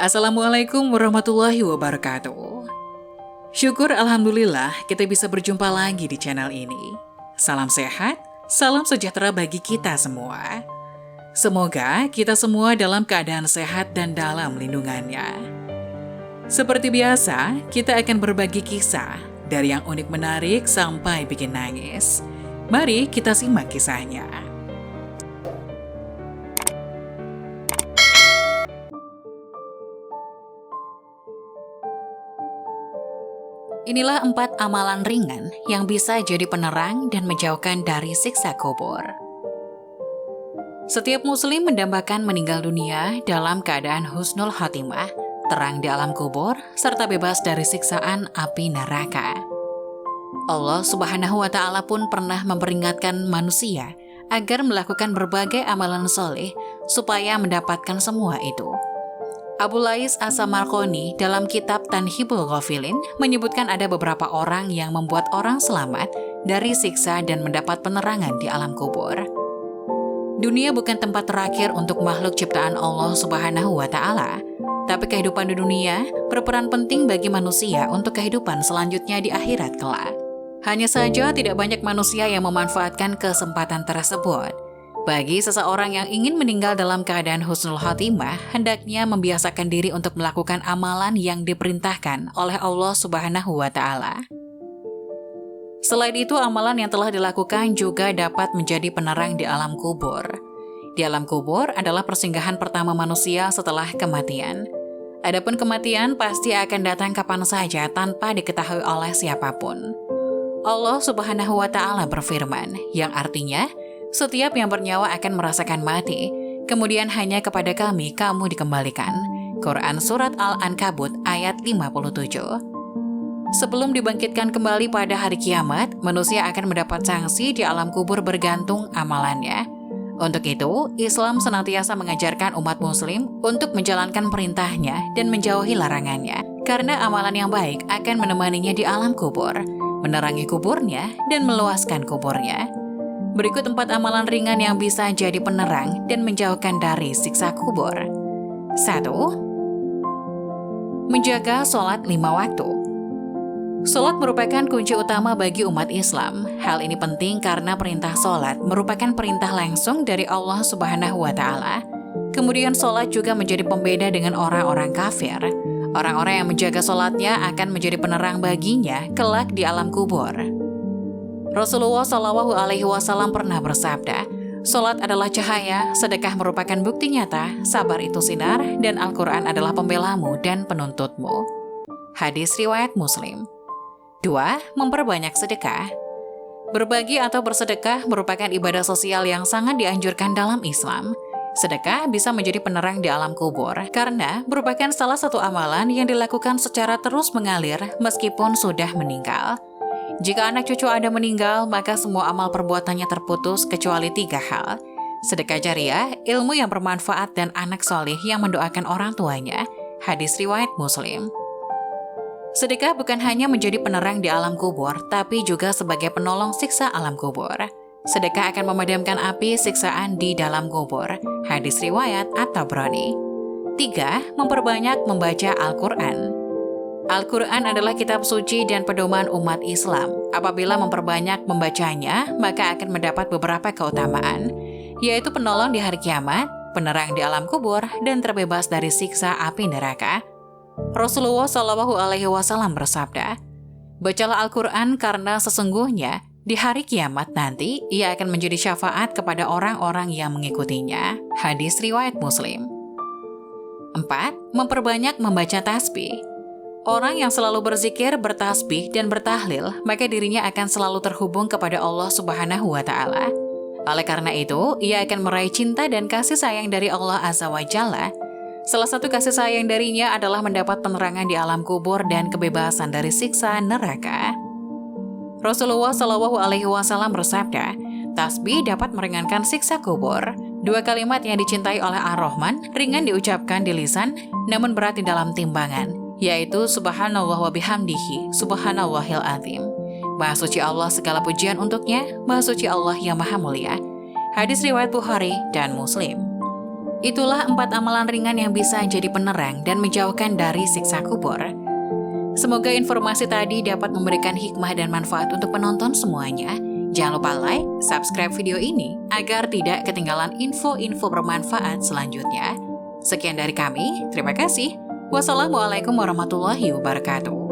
Assalamualaikum warahmatullahi wabarakatuh. Syukur alhamdulillah kita bisa berjumpa lagi di channel ini. Salam sehat, salam sejahtera bagi kita semua. Semoga kita semua dalam keadaan sehat dan dalam lindungannya. Seperti biasa, kita akan berbagi kisah dari yang unik menarik sampai bikin nangis. Mari kita simak kisahnya. Inilah 4 amalan ringan yang bisa jadi penerang dan menjauhkan dari siksa kubur. Setiap muslim mendambakan meninggal dunia dalam keadaan husnul khotimah, terang di alam kubur, serta bebas dari siksaan api neraka. Allah Subhanahu wa Ta'ala pun pernah memperingatkan manusia agar melakukan berbagai amalan soleh supaya mendapatkan semua itu. Abu Lais As-Samarqani dalam kitab Tanhibul Ghafilin menyebutkan ada beberapa orang yang membuat orang selamat dari siksa dan mendapat penerangan di alam kubur. Dunia bukan tempat terakhir untuk makhluk ciptaan Allah Subhanahu wa Ta'ala, tapi kehidupan di dunia berperan penting bagi manusia untuk kehidupan selanjutnya di akhirat kelak. Hanya saja tidak banyak manusia yang memanfaatkan kesempatan tersebut. Bagi seseorang yang ingin meninggal dalam keadaan husnul khotimah, hendaknya membiasakan diri untuk melakukan amalan yang diperintahkan oleh Allah Subhanahu wa Ta'ala. Selain itu, amalan yang telah dilakukan juga dapat menjadi penerang di alam kubur. Di alam kubur adalah persinggahan pertama manusia setelah kematian. Adapun kematian pasti akan datang kapan saja tanpa diketahui oleh siapapun. Allah Subhanahu wa Ta'ala berfirman, yang artinya, setiap yang bernyawa akan merasakan mati, kemudian hanya kepada kami kamu dikembalikan. Quran Surat Al-Ankabut ayat 57. Sebelum dibangkitkan kembali pada hari kiamat, manusia akan mendapat sanksi di alam kubur bergantung amalannya. Untuk itu, Islam senantiasa mengajarkan umat muslim untuk menjalankan perintahnya dan menjauhi larangannya. Karena amalan yang baik akan menemaninya di alam kubur, menerangi kuburnya dan meluaskan kuburnya. Berikut 4 amalan ringan yang bisa jadi penerang dan menjauhkan dari siksa kubur. 1. Menjaga sholat 5 waktu. Sholat merupakan kunci utama bagi umat Islam. Hal ini penting karena perintah sholat merupakan perintah langsung dari Allah Subhanahu wa Ta'ala. Kemudian sholat juga menjadi pembeda dengan orang-orang kafir. Orang-orang yang menjaga sholatnya akan menjadi penerang baginya kelak di alam kubur. Rasulullah Shallallahu Alaihi Wasallam pernah bersabda, "Sholat adalah cahaya, sedekah merupakan bukti nyata, sabar itu sinar, dan Al-Quran adalah pembelamu dan penuntutmu." Hadis riwayat Muslim. 2. Memperbanyak sedekah. Berbagi atau bersedekah merupakan ibadah sosial yang sangat dianjurkan dalam Islam. Sedekah bisa menjadi penerang di alam kubur karena merupakan salah satu amalan yang dilakukan secara terus mengalir meskipun sudah meninggal. Jika anak cucu Anda meninggal, maka semua amal perbuatannya terputus kecuali 3 hal. Sedekah jariah, ilmu yang bermanfaat, dan anak soleh yang mendoakan orang tuanya. Hadis riwayat Muslim. Sedekah bukan hanya menjadi penerang di alam kubur, tapi juga sebagai penolong siksa alam kubur. Sedekah akan memadamkan api siksaan di dalam kubur. Hadis riwayat At-Tabrani. 3. Memperbanyak membaca Al-Quran. Al-Quran adalah kitab suci dan pedoman umat Islam. Apabila memperbanyak membacanya, maka akan mendapat beberapa keutamaan, yaitu penolong di hari kiamat, penerang di alam kubur, dan terbebas dari siksa api neraka. Rasulullah Shallallahu Alaihi Wasallam bersabda, "Bacalah Al-Quran karena sesungguhnya di hari kiamat nanti ia akan menjadi syafaat kepada orang-orang yang mengikutinya." Hadis riwayat Muslim. 4. Memperbanyak membaca tasbih. Orang yang selalu berzikir, bertasbih, dan bertahlil, maka dirinya akan selalu terhubung kepada Allah Subhanahu wa Ta'ala. Oleh karena itu, ia akan meraih cinta dan kasih sayang dari Allah Azza wa Jalla. Salah satu kasih sayang darinya adalah mendapat penerangan di alam kubur dan kebebasan dari siksa neraka. Rasulullah Shallallahu Alaihi Wasallam bersabda, tasbih dapat meringankan siksa kubur. 2 kalimat yang dicintai oleh Ar-Rahman ringan diucapkan di lisan, namun berat di dalam timbangan, yaitu Subhanallah wa bihamdihi, Subhanallahil azim. Maha suci Allah, segala pujian untuknya, Maha suci Allah yang maha mulia. Hadis riwayat Bukhari dan Muslim. Itulah 4 amalan ringan yang bisa jadi penerang dan menjauhkan dari siksa kubur. Semoga informasi tadi dapat memberikan hikmah dan manfaat untuk penonton semuanya. Jangan lupa like, subscribe video ini agar tidak ketinggalan info-info bermanfaat selanjutnya. Sekian dari kami, terima kasih. Wassalamualaikum warahmatullahi wabarakatuh.